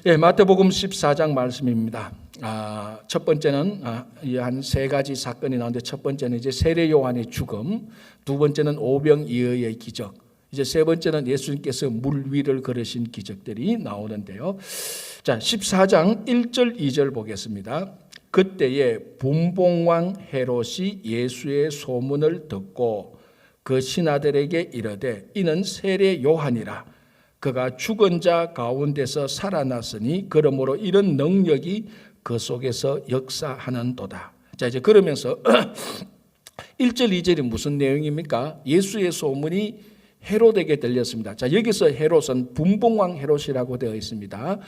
예, 마태복음 14장 말씀입니다. 첫 번째는 한 세 가지 사건이 나오는데, 첫 번째는 이제 세례 요한의 죽음, 두 번째는 오병이어의 기적, 이제 세 번째는 예수님께서 물 위를 걸으신 기적들이 나오는데요. 자, 14장 1절 2절 보겠습니다. 그때에 분봉왕 헤롯이 예수의 소문을 듣고 그 신하들에게 이르되 이는 세례 요한이라. 그가 죽은 자 가운데서 살아났으니 그러므로 이런 능력이 그 속에서 역사하는도다. 자, 이제 그러면서 1절 2절이 무슨 내용입니까? 예수의 소문이 헤롯에게 들렸습니다. 자, 여기서 헤롯은 분봉왕 헤롯이라고 되어 있습니다.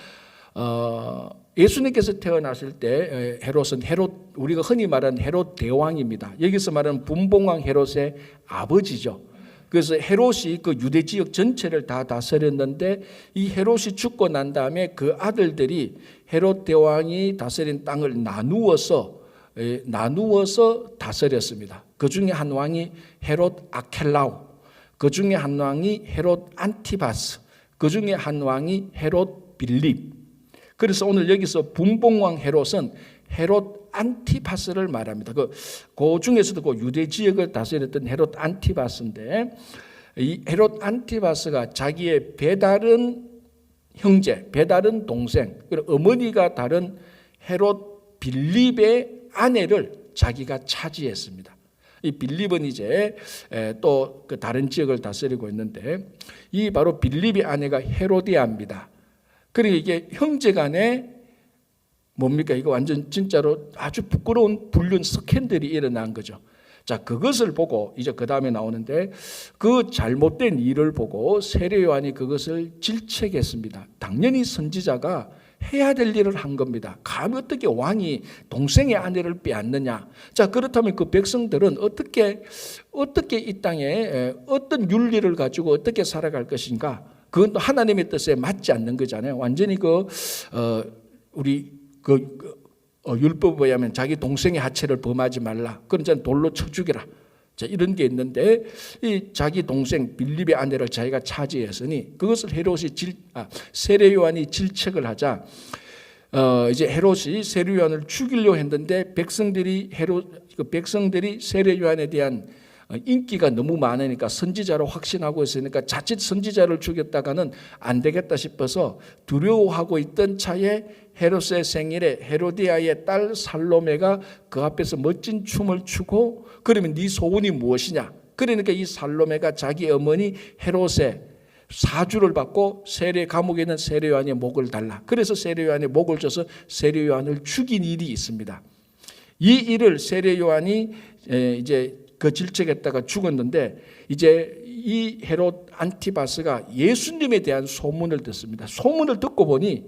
예수님께서 태어났을 때 헤롯은 우리가 흔히 말하는 헤롯 대왕입니다. 여기서 말하는 분봉왕 헤롯의 아버지죠. 그래서 헤롯이 그 유대 지역 전체를 다 다스렸는데, 이 헤롯이 죽고 난 다음에 그 아들들이 헤롯 대왕이 다스린 땅을 나누어서 다스렸습니다. 그 중에 한 왕이 헤롯 아켈라우, 그 중에 한 왕이 헤롯 안티바스, 그 중에 한 왕이 헤롯 빌립. 그래서 오늘 여기서 분봉왕 헤롯은 헤롯 안티바스를 말합니다. 그 중에서도 그 유대 지역을 다스렸던 헤롯 안티바스인데, 이 헤롯 안티바스가 자기의 배다른 형제, 배다른 동생, 그리고 어머니가 다른 헤롯 빌립의 아내를 자기가 차지했습니다. 이 빌립은 이제 또 그 다른 지역을 다스리고 있는데, 이 바로 빌립의 아내가 헤로디아입니다. 그러니까 이게 형제간에 뭡니까? 이거 완전 진짜로 아주 부끄러운 불륜 스캔들이 일어난 거죠. 자, 그것을 보고 이제 그 다음에 나오는데, 그 잘못된 일을 보고 세례 요한이 그것을 질책했습니다. 당연히 선지자가 해야 될 일을 한 겁니다. 감히 어떻게 왕이 동생의 아내를 빼앗느냐. 자, 그렇다면 그 백성들은 어떻게 이 땅에 어떤 윤리를 가지고 어떻게 살아갈 것인가? 그건 또 하나님의 뜻에 맞지 않는 거잖아요. 완전히 우리 율법에 의하면 자기 동생의 하체를 범하지 말라. 그러니까 돌로 쳐 죽여라. 자, 이런 게 있는데, 이 자기 동생 빌립의 아내를 자기가 차지했으니 그것을 세례 요한이 질책을 하자, 이제 헤롯이 세례 요한을 죽이려고 했는데 백성들이 세례 요한에 대한 인기가 너무 많으니까, 선지자로 확신하고 있으니까 자칫 선지자를 죽였다가는 안 되겠다 싶어서 두려워하고 있던 차에 헤롯의 생일에 헤로디아의 딸 살로메가 그 앞에서 멋진 춤을 추고, 그러면 네 소원이 무엇이냐? 그러니까 이 살로메가 자기 어머니 헤롯의 사주를 받고 감옥에 있는 세례 요한의 목을 달라. 그래서 세례 요한의 목을 줘서 세례 요한을 죽인 일이 있습니다. 이 일을 세례 요한이 이제 그 질책했다가 죽었는데, 이제 이 헤롯 안티바스가 예수님에 대한 소문을 듣습니다. 소문을 듣고 보니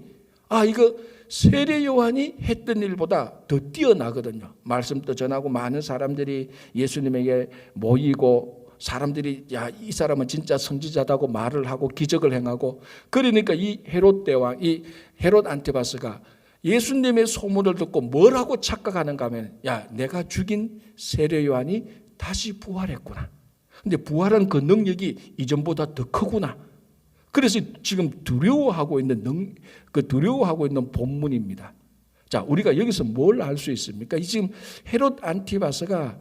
이거 세례 요한이 했던 일보다 더 뛰어나거든요. 말씀도 전하고 많은 사람들이 예수님에게 모이고, 사람들이 이 사람은 진짜 선지자다고 말을 하고 기적을 행하고, 그러니까 이 헤롯 대왕, 이 헤롯 안티바스가 예수님의 소문을 듣고 뭐라고 착각하는가 하면, 내가 죽인 세례 요한이 다시 부활했구나. 근데 부활한 그 능력이 이전보다 더 크구나. 그래서 지금 두려워하고 있는 본문입니다. 자, 우리가 여기서 뭘 알 수 있습니까? 지금 헤롯 안티바스가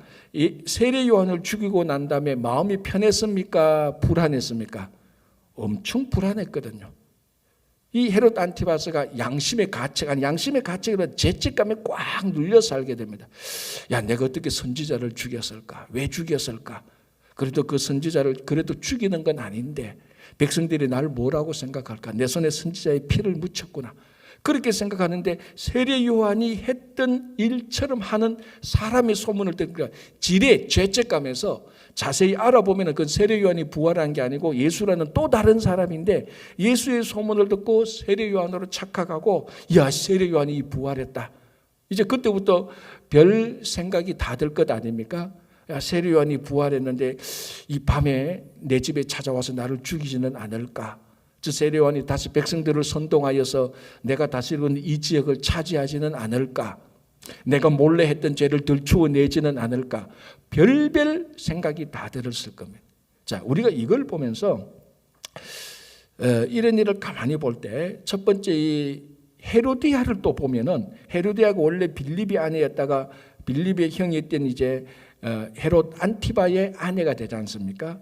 세례 요한을 죽이고 난 다음에 마음이 편했습니까? 불안했습니까? 엄청 불안했거든요. 이 헤롯 안티바스가 양심의 가책으로 죄책감에 꽉 눌려 살게 됩니다. 내가 어떻게 선지자를 죽였을까? 왜 죽였을까? 그래도 그 선지자를 죽이는 건 아닌데 백성들이 날 뭐라고 생각할까? 내 손에 선지자의 피를 묻혔구나. 그렇게 생각하는데, 세례 요한이 했던 일처럼 하는 사람의 소문을 듣니까 지레 죄책감에서 자세히 알아보면 그 세례 요한이 부활한 게 아니고 예수라는 또 다른 사람인데, 예수의 소문을 듣고 세례 요한으로 착각하고, 세례 요한이 부활했다. 이제 그때부터 별 생각이 다 들 것 아닙니까? 세례 요한이 부활했는데 이 밤에 내 집에 찾아와서 나를 죽이지는 않을까? 세례 요한이 다시 백성들을 선동하여서 내가 다시는 이 지역을 차지하지는 않을까? 내가 몰래 했던 죄를 들추어내지는 않을까? 별별 생각이 다 들었을 겁니다. 자, 우리가 이걸 보면서 이런 일을 가만히 볼 때 첫 번째, 이 헤로디아를 또 보면은 헤로디아가 원래 빌립의 아내였다가 빌립의 형이었던 이제 헤롯 안티바의 아내가 되지 않습니까?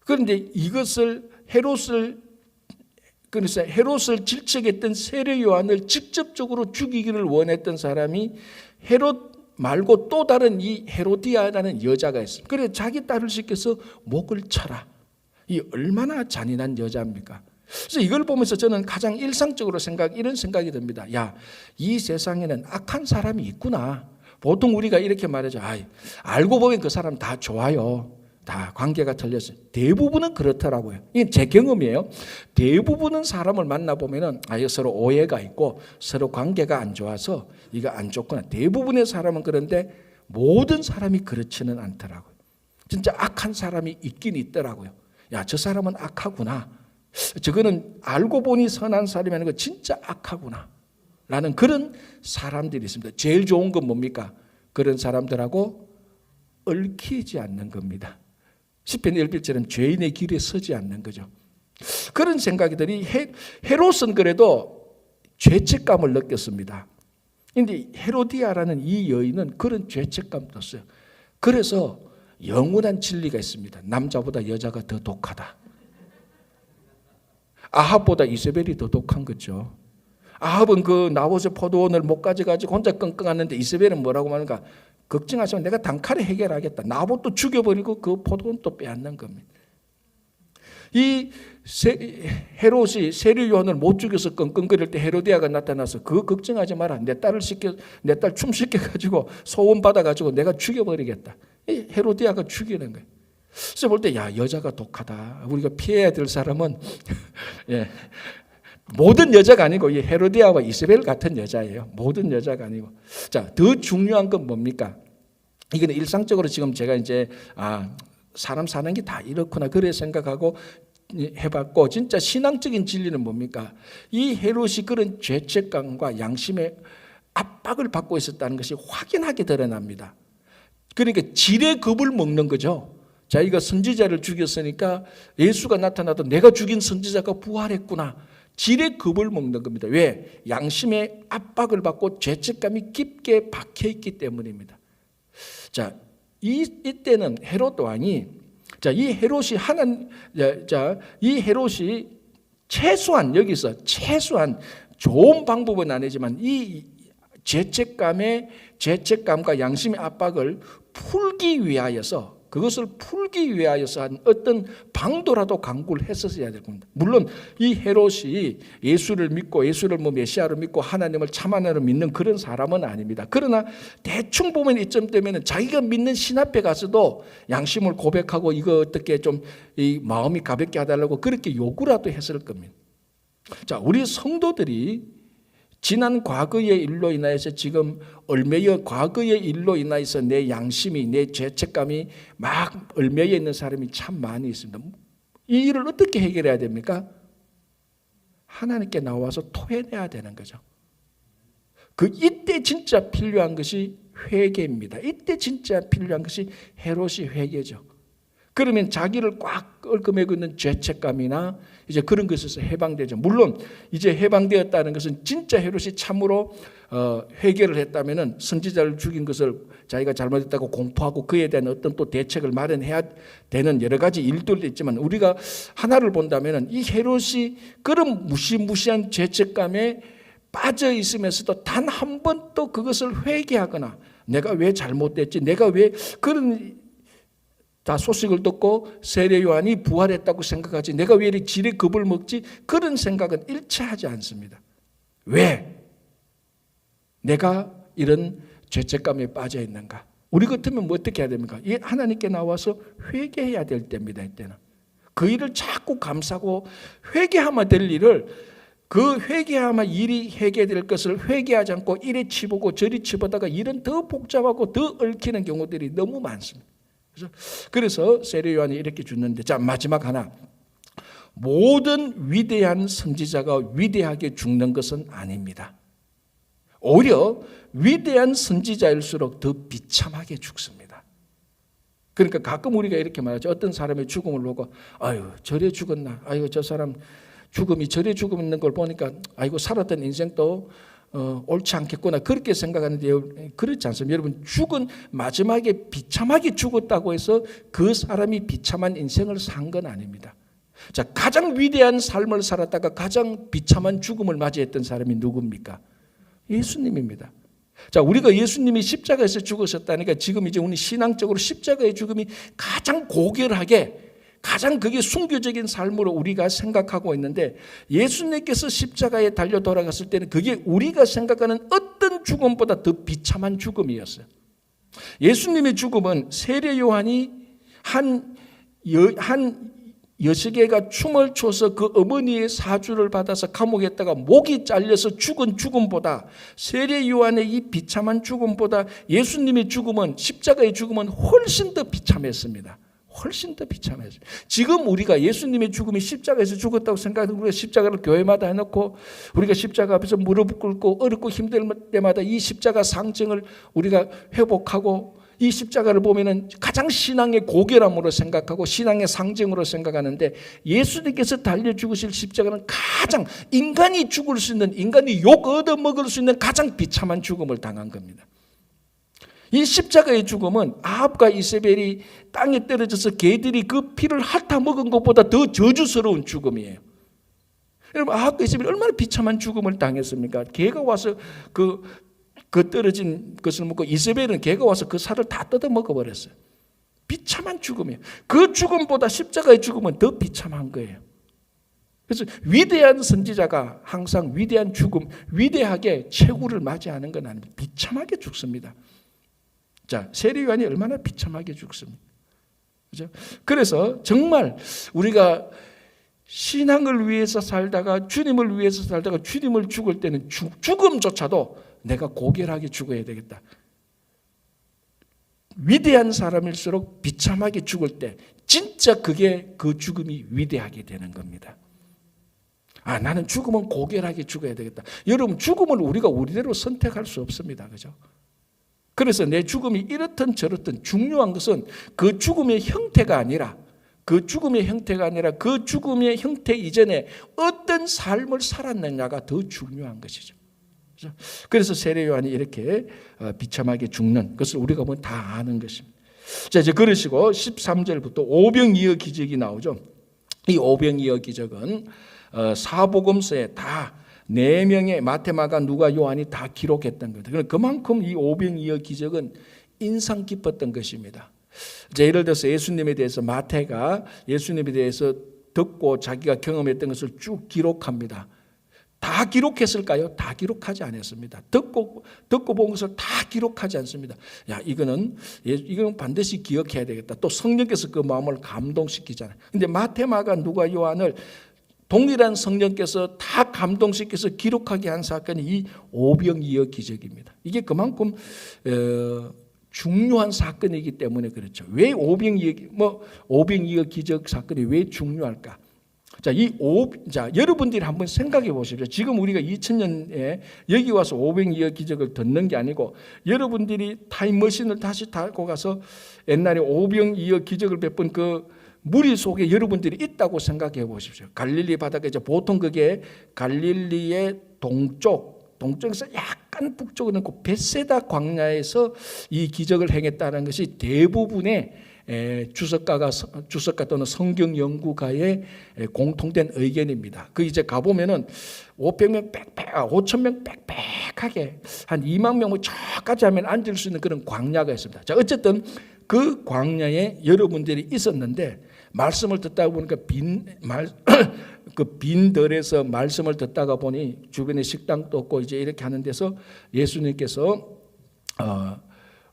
그런데 이것을 그래서 헤롯을 질책했던 세례 요한을 직접적으로 죽이기를 원했던 사람이 헤롯 말고 또 다른 이 헤로디아라는 여자가 있습니다. 그래서 자기 딸을 시켜서 목을 쳐라. 이 얼마나 잔인한 여자입니까? 그래서 이걸 보면서 저는 가장 일상적으로 이런 생각이 듭니다. 야, 이 세상에는 악한 사람이 있구나. 보통 우리가 이렇게 말하죠. 알고 보면 그 사람 다 좋아요. 다 관계가 틀렸어요. 대부분은 그렇더라고요. 이게 제 경험이에요. 대부분은 사람을 만나보면은 서로 오해가 있고 서로 관계가 안 좋아서 이거 안 좋구나. 대부분의 사람은 그런데 모든 사람이 그렇지는 않더라고요. 진짜 악한 사람이 있긴 있더라고요. 야, 저 사람은 악하구나. 저거는 알고 보니 선한 사람이라는 거 진짜 악하구나. 라는 그런 사람들이 있습니다. 제일 좋은 건 뭡니까? 그런 사람들하고 얽히지 않는 겁니다. 시편 1편처럼 죄인의 길에 서지 않는 거죠. 그런 생각이 드니 헤롯은 그래도 죄책감을 느꼈습니다. 그런데 헤로디아라는 이 여인은 그런 죄책감도 없어요. 그래서 영원한 진리가 있습니다. 남자보다 여자가 더 독하다. 아합보다 이세벨이 더 독한 거죠. 아합은 그 나봇의 포도원을 못 가져가지고 혼자 끙끙하는데 이세벨은 뭐라고 말하는가? 걱정하시면 내가 단칼에 해결하겠다. 나봇도 죽여버리고 그 포도원도 빼앗는 겁니다. 이 헤롯이 세례 요한을 못 죽여서 끙끙거릴 때 헤로디아가 나타나서 그거 걱정하지 마라. 내 딸 춤시켜가지고 소원 받아가지고 내가 죽여버리겠다. 이 헤로디아가 죽이는 거예요. 그래서 볼 때 여자가 독하다. 우리가 피해야 될 사람은 모든 여자가 아니고 이 헤로디아와 이세벨 같은 여자예요. 모든 여자가 아니고. 자, 더 중요한 건 뭡니까? 이거는 일상적으로 지금 제가 이제 사람 사는 게 다 이렇구나 그래 생각하고 해봤고, 진짜 신앙적인 진리는 뭡니까? 이 헤롯이 그런 죄책감과 양심의 압박을 받고 있었다는 것이 확연하게 드러납니다. 그러니까 지레 겁을 먹는 거죠. 자기가 선지자를 죽였으니까 예수가 나타나도 내가 죽인 선지자가 부활했구나. 지레 겁을 먹는 겁니다. 왜? 양심의 압박을 받고 죄책감이 깊게 박혀있기 때문입니다. 자, 이때는 헤롯 왕이, 이 헤롯이 최소한 좋은 방법은 아니지만 이 죄책감과 양심의 압박을 그것을 풀기 위하여서 한 어떤 방도라도 강구를 했었어야 될 겁니다. 물론 이 헤롯이 예수를 믿고 예수를 메시아로 믿고 하나님을 참 하나님으로 믿는 그런 사람은 아닙니다. 그러나 대충 보면 이쯤 되면 자기가 믿는 신 앞에 가서도 양심을 고백하고 이거 어떻게 좀 이 마음이 가볍게 해달라고 그렇게 요구라도 했을 겁니다. 자, 우리 성도들이 지난 과거의 일로 인하여서 지금 얽매여 과거의 일로 인하여서 내 양심이 내 죄책감이 막 얽매여 있는 사람이 참 많이 있습니다. 이 일을 어떻게 해결해야 됩니까? 하나님께 나와서 토해내야 되는 거죠. 이때 진짜 필요한 것이 회개입니다. 이때 진짜 필요한 것이 헤롯이 회개죠. 그러면 자기를 꽉 얽매고 있는 죄책감이나 이제 그런 것에서 해방되죠. 물론 이제 해방되었다는 것은 진짜 헤롯이 참으로 회개를 했다면은 선지자를 죽인 것을 자기가 잘못했다고 공포하고 그에 대한 어떤 또 대책을 마련해야 되는 여러 가지 일들도 있지만, 우리가 하나를 본다면은 이 헤롯이 그런 무시무시한 죄책감에 빠져 있으면서도 단 한 번도 그것을 회개하거나 내가 왜 잘못됐지, 내가 왜 그런 다 소식을 듣고 세례 요한이 부활했다고 생각하지 내가 왜 이렇게 지레 겁을 먹지, 그런 생각은 일체하지 않습니다. 왜 내가 이런 죄책감에 빠져 있는가? 우리 같으면 뭐 어떻게 해야 됩니까? 하나님께 나와서 회개해야 될 때입니다. 이때는 그 일을 자꾸 감싸고 회개하면 될 일을, 그 회개하면 일이 해결될 것을 회개하지 않고 이리 치보고 저리 치보다가 일은 더 복잡하고 더 얽히는 경우들이 너무 많습니다. 그래서 세례 요한이 이렇게 죽는데, 자, 마지막 하나, 모든 위대한 선지자가 위대하게 죽는 것은 아닙니다. 오히려 위대한 선지자일수록 더 비참하게 죽습니다. 그러니까 가끔 우리가 이렇게 말하죠. 어떤 사람의 죽음을 보고 아유 저래 죽었나, 아유 저 사람 죽음이 저래 죽음 있는 걸 보니까 아이고 살았던 인생도 옳지 않겠구나 그렇게 생각하는데 그렇지 않습니다. 여러분 죽은 마지막에 비참하게 죽었다고 해서 그 사람이 비참한 인생을 산 건 아닙니다. 자, 가장 위대한 삶을 살았다가 가장 비참한 죽음을 맞이했던 사람이 누굽니까? 예수님입니다. 자, 우리가 예수님이 십자가에서 죽으셨다니까 지금 이제 우리 신앙적으로 십자가의 죽음이 가장 고결하게 가장 그게 순교적인 삶으로 우리가 생각하고 있는데 예수님께서 십자가에 달려 돌아갔을 때는 그게 우리가 생각하는 어떤 죽음보다 더 비참한 죽음이었어요. 예수님의 죽음은 세례 요한이 한 여시개가 춤을 춰서 그 어머니의 사주를 받아서 감옥에 있다가 목이 잘려서 죽은 죽음보다 세례 요한의 이 비참한 죽음보다 예수님의 죽음은 십자가의 죽음은 훨씬 더 비참했습니다. 훨씬 더 비참해요. 지금 우리가 예수님의 죽음이 십자가에서 죽었다고 생각하는 우리가 십자가를 교회마다 해놓고 우리가 십자가 앞에서 무릎 꿇고 어렵고 힘들 때마다 이 십자가 상징을 우리가 회복하고 이 십자가를 보면은 가장 신앙의 고결함으로 생각하고 신앙의 상징으로 생각하는데 예수님께서 달려 죽으실 십자가는 가장 인간이 죽을 수 있는 인간이 욕 얻어먹을 수 있는 가장 비참한 죽음을 당한 겁니다. 이 십자가의 죽음은 아합과 이세벨이 땅에 떨어져서 개들이 그 피를 핥아 먹은 것보다 더 저주스러운 죽음이에요. 여러분 아합과 이세벨이 얼마나 비참한 죽음을 당했습니까? 개가 와서 그 떨어진 것을 먹고 이세벨은 개가 와서 그 살을 다 뜯어 먹어버렸어요. 비참한 죽음이에요. 그 죽음보다 십자가의 죽음은 더 비참한 거예요. 그래서 위대한 선지자가 항상 위대한 죽음, 위대하게 최후를 맞이하는 건 아닙니다. 비참하게 죽습니다. 자, 세례 요한이 얼마나 비참하게 죽습니까? 그죠? 그래서 정말 우리가 신앙을 위해서 살다가 주님을 위해서 살다가 주님을 죽을 때는 죽음조차도 내가 고결하게 죽어야 되겠다. 위대한 사람일수록 비참하게 죽을 때 진짜 그게 그 죽음이 위대하게 되는 겁니다. 아, 나는 죽으면 고결하게 죽어야 되겠다. 여러분 죽음을 우리가 우리대로 선택할 수 없습니다. 그죠? 그래서 내 죽음이 이렇든 저렇든 중요한 것은 그 죽음의 형태가 아니라 그 죽음의 형태 이전에 어떤 삶을 살았느냐가 더 중요한 것이죠. 그래서 세례 요한이 이렇게 비참하게 죽는 것을 우리가 보면 다 아는 것입니다. 자, 이제 그러시고 13절부터 오병이어 기적이 나오죠. 이 오병이어 기적은 사복음서에 다 4명의 마태, 마가, 누가, 요한이 다 기록했던 겁니다. 그만큼 이 오병이어 기적은 인상 깊었던 것입니다. 자, 예를 들어서 예수님에 대해서 마태가 예수님에 대해서 듣고 자기가 경험했던 것을 쭉 기록합니다. 다 기록했을까요? 다 기록하지 않았습니다. 듣고 본 것을 다 기록하지 않습니다. 야, 이거는 반드시 기억해야 되겠다. 또 성령께서 그 마음을 감동시키잖아요. 근데 마태, 마가, 누가, 요한을 동일한 성령께서 다 감동시켜서 기록하게 한 사건이 이 오병이어 기적입니다. 이게 그만큼 중요한 사건이기 때문에 그렇죠. 왜 오병이어 기적 사건이 왜 중요할까? 자, 여러분들이 한번 생각해 보십시오. 지금 우리가 2000년에 여기 와서 오병이어 기적을 듣는 게 아니고 여러분들이 타임머신을 다시 타고 가서 옛날에 오병이어 기적을 베푼 그 무리 속에 여러분들이 있다고 생각해 보십시오. 갈릴리 바다가 이제 보통 그게 갈릴리의 동쪽에서 약간 북쪽으로 있고 벳세다 광야에서 이 기적을 행했다는 것이 대부분의 주석가 또는 성경 연구가의 공통된 의견입니다. 그 이제 가보면은 5,000명 빽빽하게 한 2만 명을 저까지 하면 앉을 수 있는 그런 광야가 있습니다. 자, 어쨌든 그 광야에 여러분들이 있었는데 말씀을 듣다 보니까 빈들에서 말씀을 듣다가 보니 주변에 식당도 없고 이제 이렇게 하는 데서 예수님께서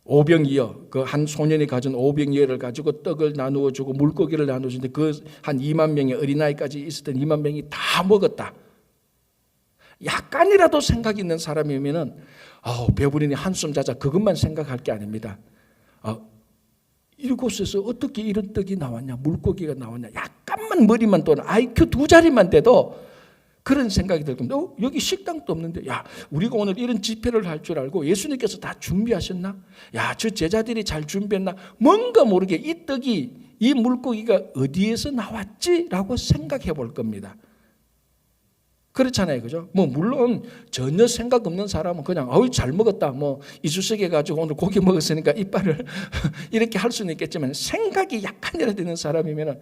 오병이어 그 한 소년이 가진 오병이어를 가지고 떡을 나누어 주고 물고기를 나누어 주는데 그 한 2만 명의 어린아이까지 있었던 2만 명이 다 먹었다. 약간이라도 생각 있는 사람이면은 배부르니 한숨 자자 그것만 생각할 게 아닙니다. 이곳에서 어떻게 이런 떡이 나왔냐, 물고기가 나왔냐, 약간만 머리만 도는 IQ 2자리만 돼도 그런 생각이 들 겁니다. 여기 식당도 없는데, 야, 우리가 오늘 이런 집회를 할 줄 알고 예수님께서 다 준비하셨나? 야, 저 제자들이 잘 준비했나? 뭔가 모르게 이 떡이, 이 물고기가 어디에서 나왔지? 라고 생각해 볼 겁니다. 그렇잖아요. 그죠? 뭐, 물론 전혀 생각 없는 사람은 그냥, 어이, 잘 먹었다. 뭐, 이쑤시개 해가지고 오늘 고기 먹었으니까 이빨을 이렇게 할 수는 있겠지만, 생각이 약간이라도 되는 사람이면,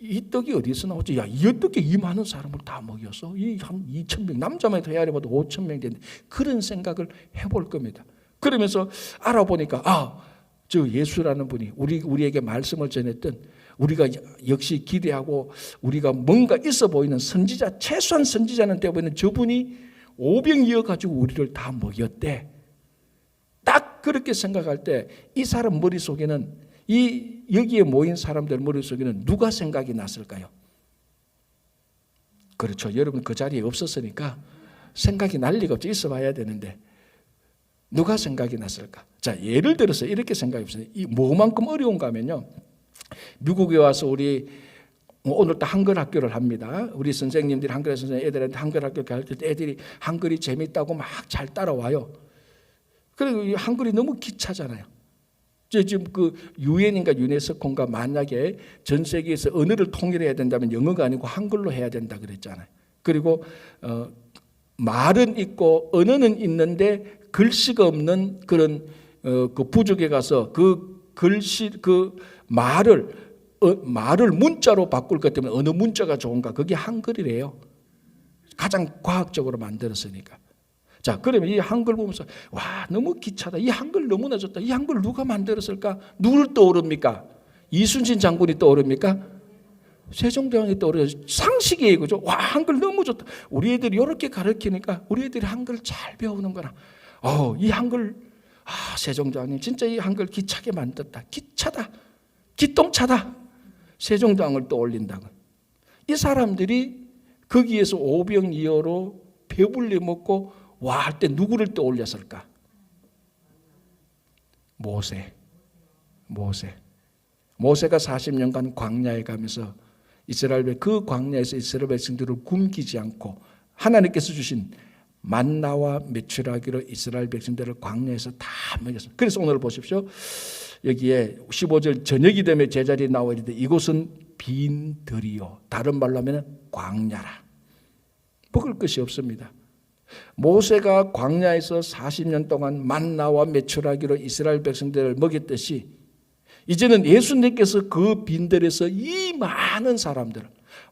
이 떡이 어디서 나오지? 야, 이 어떻게 이 많은 사람을 다 먹였어? 이 한 2,000명, 남자만 헤아려봐도 5,000명 되는데, 그런 생각을 해볼 겁니다. 그러면서 알아보니까, 저 예수라는 분이 우리에게 말씀을 전했던, 우리가 역시 기대하고 우리가 뭔가 있어 보이는 선지자, 최소한 선지자는 되어 보이는 저분이 오병이어 가지고 우리를 다 먹였대. 딱 그렇게 생각할 때 이 사람 머릿속에는, 여기에 모인 사람들 머릿속에는 누가 생각이 났을까요? 그렇죠. 여러분 그 자리에 없었으니까 생각이 날 리가 없죠. 있어 봐야 되는데 누가 생각이 났을까? 자, 예를 들어서 이렇게 생각해 보세요. 이 뭐만큼 어려운가 하면요, 미국에 와서 우리 오늘 또 한글 학교를 합니다. 우리 선생님들이 한글 선생님 애들한테 한글 학교 가르칠 때 애들이 한글이 재밌다고 막 잘 따라와요. 그리고 이 한글이 너무 기차잖아요. 지금 그 유엔인가 유네스코인가 만약에 전 세계에서 언어를 통일해야 된다면 영어가 아니고 한글로 해야 된다 그랬잖아요. 그리고 말은 있고 언어는 있는데 글씨가 없는 그런 그 부족에 가서 그 글씨 그 말을 문자로 바꿀 것 때문에 어느 문자가 좋은가? 그게 한글이래요. 가장 과학적으로 만들었으니까. 자, 그러면 이 한글 보면서 와, 너무 기차다. 이 한글 너무나 좋다. 이 한글 누가 만들었을까? 누굴 떠오릅니까? 이순신 장군이 떠오릅니까? 세종대왕이 떠오르죠. 상식이에요. 그죠? 와, 한글 너무 좋다. 우리 애들이 이렇게 가르치니까 우리 애들이 한글 잘 배우는구나. 이 한글, 세종대왕님 진짜 이 한글 기차게 만들었다. 기차다. 기똥차다. 세종대왕을 떠올린다고. 이 사람들이 거기에서 오병이어로 배불리 먹고 와 할 때 누구를 떠올렸을까? 모세가 40년간 광야에 가면서 그 광야에서 이스라엘 백성들을 굶기지 않고 하나님께서 주신 만나와 메추라기로 이스라엘 백성들을 광야에서 다 먹였습니다. 그래서 오늘 보십시오. 여기에 15절 저녁이 되면 제자리에 나와 있는데 이곳은 빈들이요. 다른 말로 하면 광야라. 먹을 것이 없습니다. 모세가 광야에서 40년 동안 만나와 메추라기로 이스라엘 백성들을 먹였듯이 이제는 예수님께서 그 빈들에서 이 많은 사람들,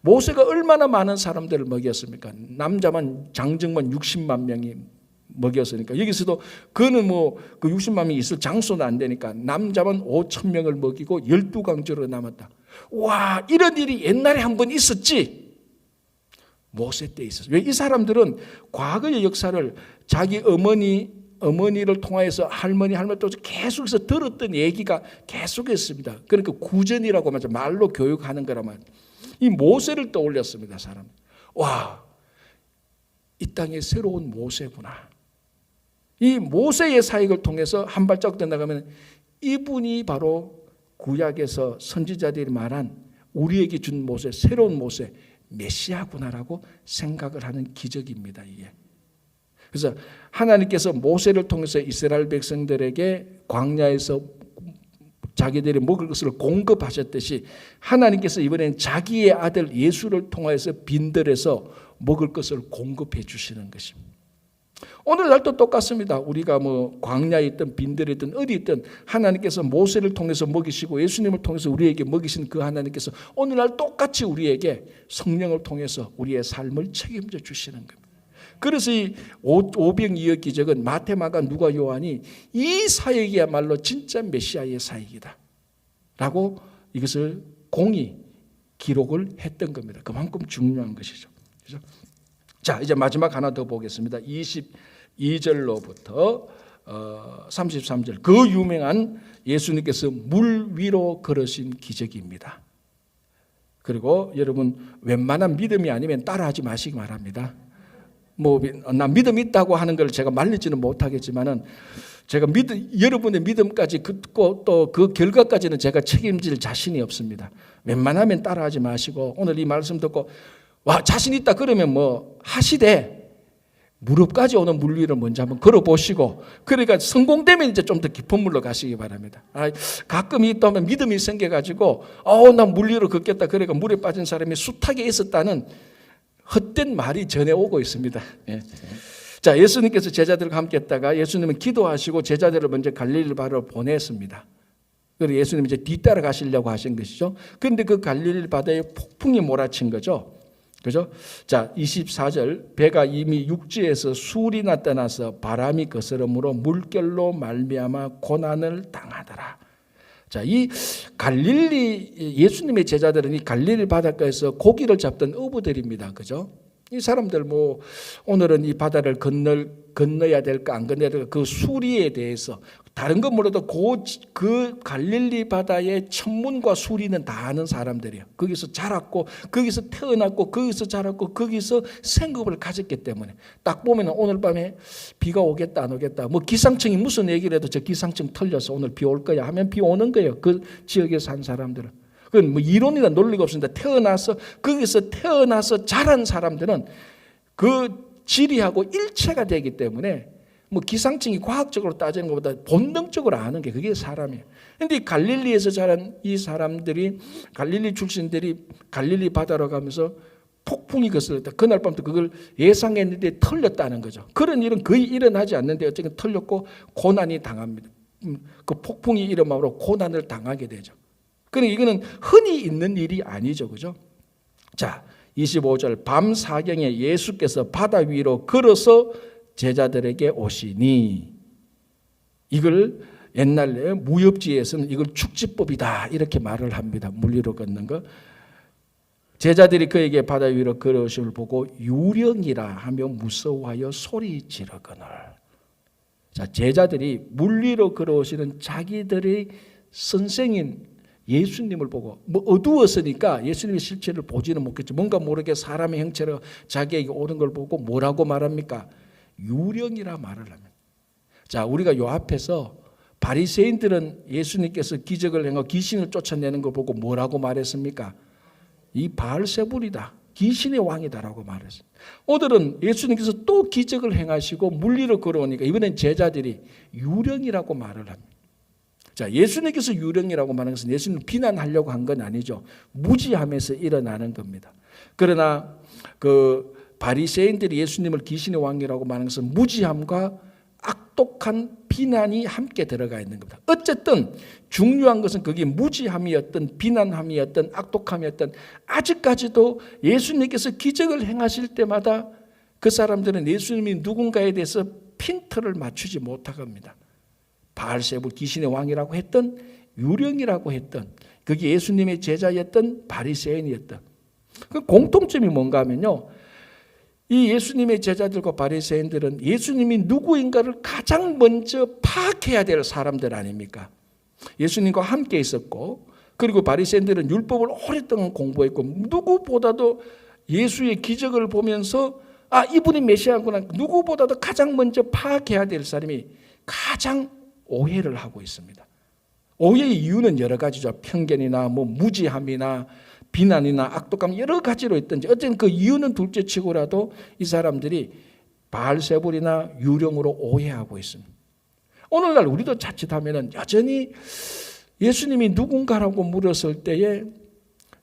모세가 얼마나 많은 사람들을 먹였습니까? 남자만 장정만 60만 명이 먹였으니까 여기서도 그는 그 60만 명이 있을 장소는 안 되니까 남자만 5천 명을 먹이고 12강조로 남았다. 와, 이런 일이 옛날에 한 번 있었지. 모세 때 있었어요. 왜? 이 사람들은 과거의 역사를 자기 어머니를 통하여서 할머니 또 계속해서 들었던 얘기가 계속했습니다. 그러니까 구전이라고 하죠. 말로 교육하는 거라면 이 모세를 떠올렸습니다. 사람. 와, 이 땅에 새로운 모세구나. 이 모세의 사역을 통해서 한 발자국 더 나가면 이분이 바로 구약에서 선지자들이 말한 우리에게 준 모세, 새로운 모세, 메시아구나라고 생각을 하는 기적입니다. 이게. 그래서 하나님께서 모세를 통해서 이스라엘 백성들에게 광야에서 자기들이 먹을 것을 공급하셨듯이 하나님께서 이번엔 자기의 아들 예수를 통해서 빈들에서 먹을 것을 공급해 주시는 것입니다. 오늘날도 똑같습니다. 우리가 광야에 있든 빈들에 있든 어디 있든 하나님께서 모세를 통해서 먹이시고 예수님을 통해서 우리에게 먹이신 그 하나님께서 오늘날 똑같이 우리에게 성령을 통해서 우리의 삶을 책임져 주시는 겁니다. 그래서 이 오병이어 기적은 마태, 마가, 누가, 요한이 이 사역이야말로 진짜 메시아의 사역이다 라고 이것을 공히 기록을 했던 겁니다. 그만큼 중요한 것이죠. 그렇죠? 자, 이제 마지막 하나 더 보겠습니다. 22절로부터 33절. 그 유명한 예수님께서 물 위로 걸으신 기적입니다. 그리고 여러분 웬만한 믿음이 아니면 따라하지 마시기 바랍니다. 난 믿음 있다고 하는 걸 제가 말리지는 못하겠지만은 제가 여러분의 믿음까지 듣고 또 그 결과까지는 제가 책임질 자신이 없습니다. 웬만하면 따라하지 마시고 오늘 이 말씀 듣고 와, 자신 있다 그러면 하시되 무릎까지 오는 물 위를 먼저 한번 걸어보시고 그러니까 성공되면 이제 좀 더 깊은 물로 가시기 바랍니다. 가끔 있다면 믿음이 생겨가지고 난 물 위로 걷겠다 그러니까 물에 빠진 사람이 숱하게 있었다는 헛된 말이 전해오고 있습니다. 예. 자, 예수님께서 제자들과 함께 했다가 예수님은 기도하시고 제자들을 먼저 갈릴리 바다로 보냈습니다. 그리고 예수님이 이제 뒤따라 가시려고 하신 것이죠. 그런데 그 갈릴리 바다에 폭풍이 몰아친 거죠. 그죠? 자, 24절. 배가 이미 육지에서 술이나 떠나서 바람이 거스름으로 물결로 말미암아 고난을 당하더라. 자, 이 갈릴리 예수님의 제자들은 이 갈릴리 바닷가에서 고기를 잡던 어부들입니다. 그죠? 이 사람들 뭐 오늘은 이 바다를 건너야 될까 안 건너야 될까 그 수리에 대해서 다른 건 몰라도 그 갈릴리 바다의 천문과 수리는 다 아는 사람들이에요. 거기서 자랐고 거기서 태어났고 거기서 자랐고 거기서 생업을 가졌기 때문에 딱 보면 오늘 밤에 비가 오겠다 안 오겠다 뭐 기상청이 무슨 얘기를 해도 저 기상청 틀려서 오늘 비 올 거야 하면 비 오는 거예요. 그 지역에 산 사람들은. 그건 뭐 이론이나 논리가 없습니다. 거기서 태어나서 자란 사람들은 그 지리하고 일체가 되기 때문에 뭐 기상청이 과학적으로 따지는 것보다 본능적으로 아는 게 그게 사람이에요. 그런데 갈릴리에서 자란 이 사람들이 갈릴리 출신들이 갈릴리 바다로 가면서 폭풍이 거슬렸다. 그날 밤부터 그걸 예상했는데 틀렸다는 거죠. 그런 일은 거의 일어나지 않는데 어쨌든 틀렸고 고난이 당합니다. 그 폭풍이 일어남으로 고난을 당하게 되죠. 그러니까 이거는 흔히 있는 일이 아니죠. 그죠? 자, 25절 밤 사경에 예수께서 바다 위로 걸어서 제자들에게 오시니 이걸 옛날에 무협지에서는 이걸 축지법이다 이렇게 말을 합니다. 물리로 걷는 거. 제자들이 그에게 바다 위로 걸어오심을 보고 유령이라 하며 무서워하여 소리 지르거늘. 자, 제자들이 물리로 걸어오시는 자기들의 선생인 예수님을 보고 뭐 어두웠으니까 예수님의 실체를 보지는 못했죠. 뭔가 모르게 사람의 형체로 자기에게 오는 걸 보고 뭐라고 말합니까? 유령이라 말을 합니다. 자, 우리가 요 앞에서 바리새인들은 예수님께서 기적을 행하고 귀신을 쫓아내는 걸 보고 뭐라고 말했습니까? 이 바알세불이다. 귀신의 왕이다라고 말했어요. 오늘은 예수님께서 또 기적을 행하시고 물리로 걸어오니까 이번엔 제자들이 유령이라고 말을 합니다. 자, 예수님께서 유령이라고 말하는 것은 예수님을 비난하려고 한 건 아니죠. 무지함에서 일어나는 겁니다. 그러나 그 바리새인들이 예수님을 귀신의 왕이라고 말하는 것은 무지함과 악독한 비난이 함께 들어가 있는 겁니다. 어쨌든 중요한 것은 그게 무지함이었던 비난함이었던 악독함이었던 아직까지도 예수님께서 기적을 행하실 때마다 그 사람들은 예수님이 누군가에 대해서 핀트를 맞추지 못하고 합니다. 바알세불 귀신의 왕이라고 했던 유령이라고 했던 그게 예수님의 제자였던 바리새인이었던 그 공통점이 뭔가 하면요. 이 예수님의 제자들과 바리새인들은 예수님이 누구인가를 가장 먼저 파악해야 될 사람들 아닙니까? 예수님과 함께 있었고 그리고 바리새인들은 율법을 오랫동안 공부했고 누구보다도 예수의 기적을 보면서 아 이분이 메시아구나 누구보다도 가장 먼저 파악해야 될 사람이 가장 오해를 하고 있습니다. 오해의 이유는 여러 가지죠. 편견이나 뭐 무지함이나 비난이나 악독감 여러 가지로 있든지 어쨌든 그 이유는 둘째치고라도 이 사람들이 바알세불이나 유령으로 오해하고 있습니다. 오늘날 우리도 자칫하면 여전히 예수님이 누군가라고 물었을 때에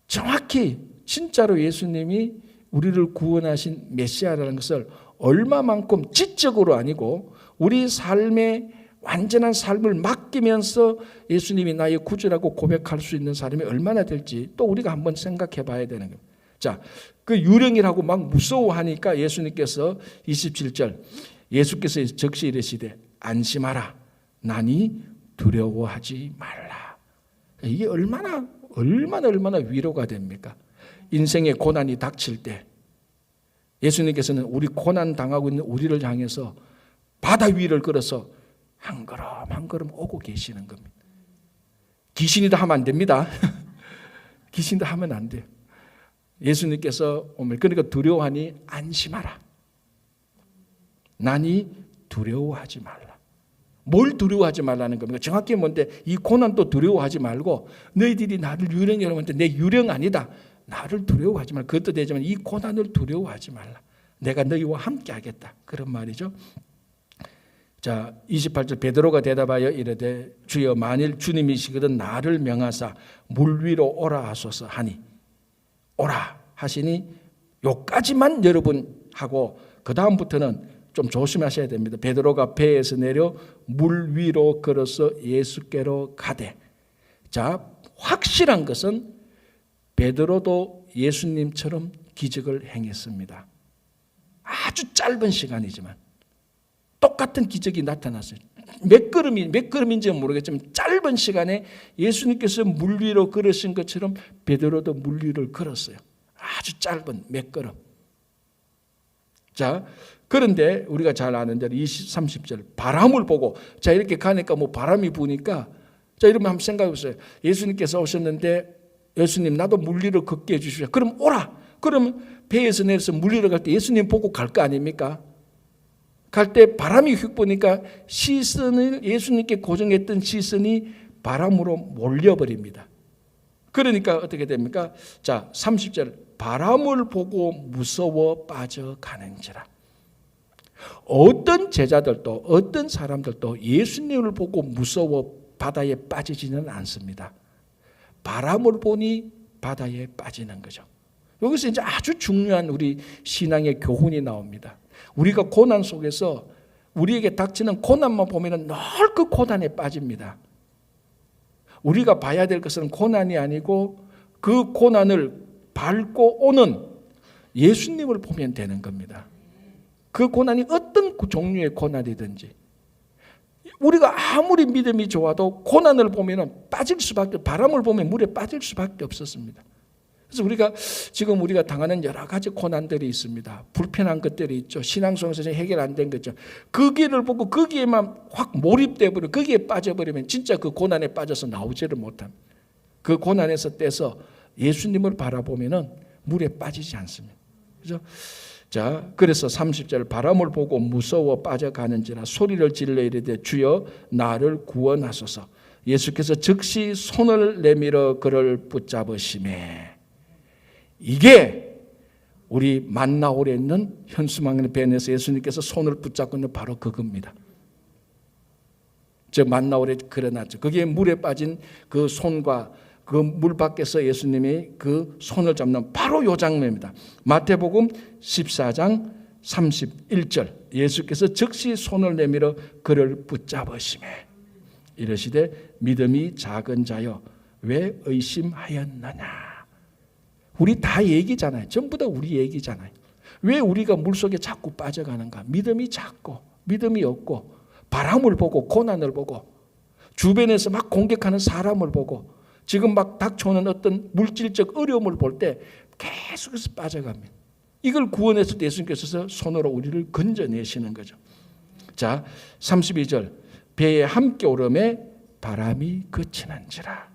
정확히 진짜로 예수님이 우리를 구원하신 메시아라는 것을 얼마만큼 지적으로 아니고 우리 삶의 완전한 삶을 맡기면서 예수님이 나의 구주라고 고백할 수 있는 사람이 얼마나 될지 또 우리가 한번 생각해 봐야 되는 겁니다. 자, 그 유령이라고 막 무서워하니까 예수님께서 27절 예수께서 적시 이르시되 안심하라 나니 두려워하지 말라. 이게 얼마나 위로가 됩니까? 인생의 고난이 닥칠 때 예수님께서는 우리 고난 당하고 있는 우리를 향해서 바다 위를 걸어서 한 걸음 한 걸음 오고 계시는 겁니다. 귀신이다 하면 안 됩니다. 귀신이다 하면 안 돼요. 예수님께서 오늘 그러니까 두려워하니 안심하라. 나니 두려워하지 말라. 뭘 두려워하지 말라는 겁니까? 정확히 뭔데 이 고난도 두려워하지 말고 너희들이 나를 유령이라고 하는데 내 유령 아니다. 나를 두려워하지 말라. 그것도 되지만 이 고난을 두려워하지 말라. 내가 너희와 함께 하겠다. 그런 말이죠. 자, 28절 베드로가 대답하여 이르되 주여 만일 주님이시거든 나를 명하사 물 위로 오라 하소서 하니 오라 하시니 요까지만 여러분 하고 그 다음부터는 좀 조심하셔야 됩니다. 베드로가 배에서 내려 물 위로 걸어서 예수께로 가되. 자, 확실한 것은 베드로도 예수님처럼 기적을 행했습니다. 아주 짧은 시간이지만 똑같은 기적이 나타났어요. 몇 걸음인지는 모르겠지만 짧은 시간에 예수님께서 물 위로 걸으신 것처럼 베드로도 물 위를 걸었어요. 아주 짧은 몇 걸음. 자, 그런데 우리가 잘 아는 대로 30절 바람을 보고, 자, 이렇게 가니까 뭐 바람이 부니까, 자, 이러면 한번 생각해 보세요. 예수님께서 오셨는데 예수님 나도 물 위로 걷게 해주시오. 그럼 오라. 그러면 배에서 내려서 물 위로 갈 때 예수님 보고 갈 거 아닙니까? 갈 때 바람이 휙 부니까 시선을, 예수님께 고정했던 시선이 바람으로 몰려버립니다. 그러니까 어떻게 됩니까? 자, 30절 바람을 보고 무서워 빠져가는지라. 어떤 제자들도 어떤 사람들도 예수님을 보고 무서워 바다에 빠지지는 않습니다. 바람을 보니 바다에 빠지는 거죠. 여기서 이제 아주 중요한 우리 신앙의 교훈이 나옵니다. 우리가 고난 속에서 우리에게 닥치는 고난만 보면 늘 그 고난에 빠집니다. 우리가 봐야 될 것은 고난이 아니고 그 고난을 밟고 오는 예수님을 보면 되는 겁니다. 그 고난이 어떤 종류의 고난이든지 우리가 아무리 믿음이 좋아도 고난을 보면 빠질 수밖에, 바람을 보면 물에 빠질 수밖에 없었습니다. 그래서 우리가 당하는 여러 가지 고난들이 있습니다. 불편한 것들이 있죠. 신앙생활에서 해결 안 된 거죠. 그 길을 보고 거기에만 확 몰입돼 버리고 거기에 빠져버리면 진짜 그 고난에 빠져서 나오지를 못합니다. 그 고난에서 떼서 예수님을 바라보면은 물에 빠지지 않습니다. 그죠? 자, 그래서 30절 바람을 보고 무서워 빠져가는지라 소리를 질러 이르되 주여 나를 구원하소서. 예수께서 즉시 손을 내밀어 그를 붙잡으시매. 이게 우리 만나홀에 있는 현수막의 벤에서 예수님께서 손을 붙잡고 있는 바로 그겁니다. 저 만나홀에 그려놨죠. 거기에 물에 빠진 그 손과 그 물 밖에서 예수님이 그 손을 잡는 바로 요 장면입니다. 마태복음 14장 31절 예수께서 즉시 손을 내밀어 그를 붙잡으시매 이르시되 믿음이 작은 자여 왜 의심하였느냐. 우리 다 얘기잖아요. 전부 다 우리 얘기잖아요. 왜 우리가 물속에 자꾸 빠져가는가. 믿음이 작고 믿음이 없고 바람을 보고 고난을 보고 주변에서 막 공격하는 사람을 보고 지금 막 닥쳐오는 어떤 물질적 어려움을 볼 때 계속해서 빠져갑니다. 이걸 구원해서 예수님께서 손으로 우리를 건져내시는 거죠. 자, 32절 배에 함께 오름에 바람이 그치는지라.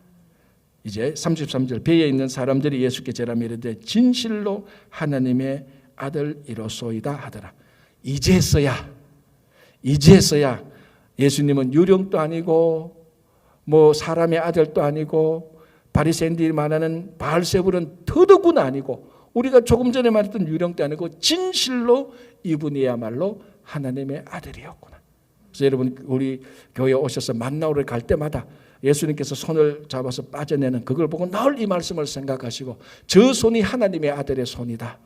이제 33절 배에 있는 사람들이 예수께 제라며 이르되 진실로 하나님의 아들이로소이다 하더라. 이제서야 예수님은 유령도 아니고 뭐 사람의 아들도 아니고 바리새인들이 말하는 바알세불은 더더구나 아니고 우리가 조금 전에 말했던 유령도 아니고 진실로 이분이야말로 하나님의 아들이었구나. 그래서 여러분 우리 교회에 오셔서 만나오를 갈 때마다 예수님께서 손을 잡아서 빠져내는 그걸 보고 늘 이 말씀을 생각하시고 저 손이 하나님의 아들의 손이다.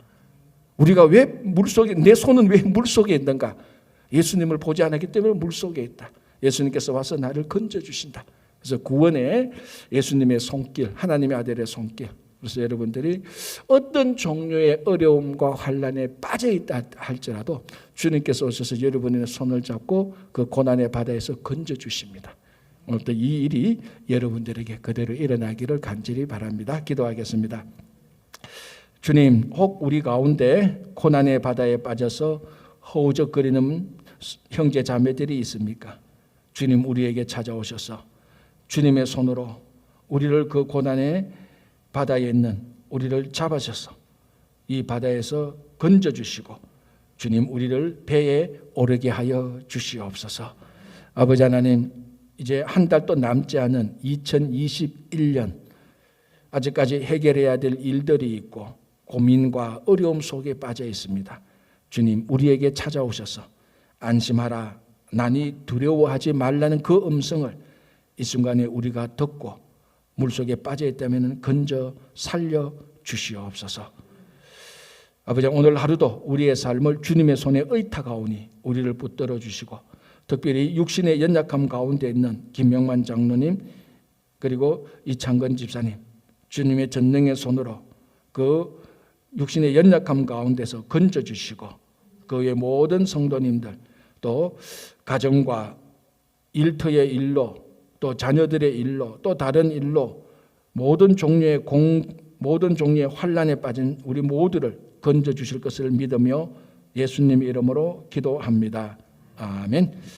우리가 왜 물속에, 내 손은 왜 물속에 있는가? 예수님을 보지 않았기 때문에 물속에 있다. 예수님께서 와서 나를 건져주신다. 그래서 구원에 예수님의 손길, 하나님의 아들의 손길. 그래서 여러분들이 어떤 종류의 어려움과 환난에 빠져 있다 할지라도 주님께서 오셔서 여러분의 손을 잡고 그 고난의 바다에서 건져주십니다. 오늘도 이 일이 여러분들에게 그대로 일어나기를 간절히 바랍니다. 기도하겠습니다. 주님, 혹 우리 가운데 고난의 바다에 빠져서 허우적거리는 형제 자매들이 있습니까? 주님 우리에게 찾아오셔서 주님의 손으로 우리를 그 고난의 바다에 있는 우리를 잡아셔서 이 바다에서 건져주시고 주님 우리를 배에 오르게 하여 주시옵소서. 아버지 하나님, 이제 한 달도 남지 않은 2021년 아직까지 해결해야 될 일들이 있고 고민과 어려움 속에 빠져 있습니다. 주님 우리에게 찾아오셔서 안심하라, 난이 두려워하지 말라는 그 음성을 이 순간에 우리가 듣고 물속에 빠져 있다면 건져 살려 주시옵소서. 아버지, 오늘 하루도 우리의 삶을 주님의 손에 의탁하오니 우리를 붙들어 주시고, 특별히 육신의 연약함 가운데 있는 김명만 장로님 그리고 이창건 집사님, 주님의 전능의 손으로 그 육신의 연약함 가운데서 건져주시고, 그의 모든 성도님들, 또 가정과 일터의 일로, 또 자녀들의 일로, 또 다른 일로 모든 종류의 환난에 빠진 우리 모두를 건져주실 것을 믿으며 예수님 이름으로 기도합니다. 아멘.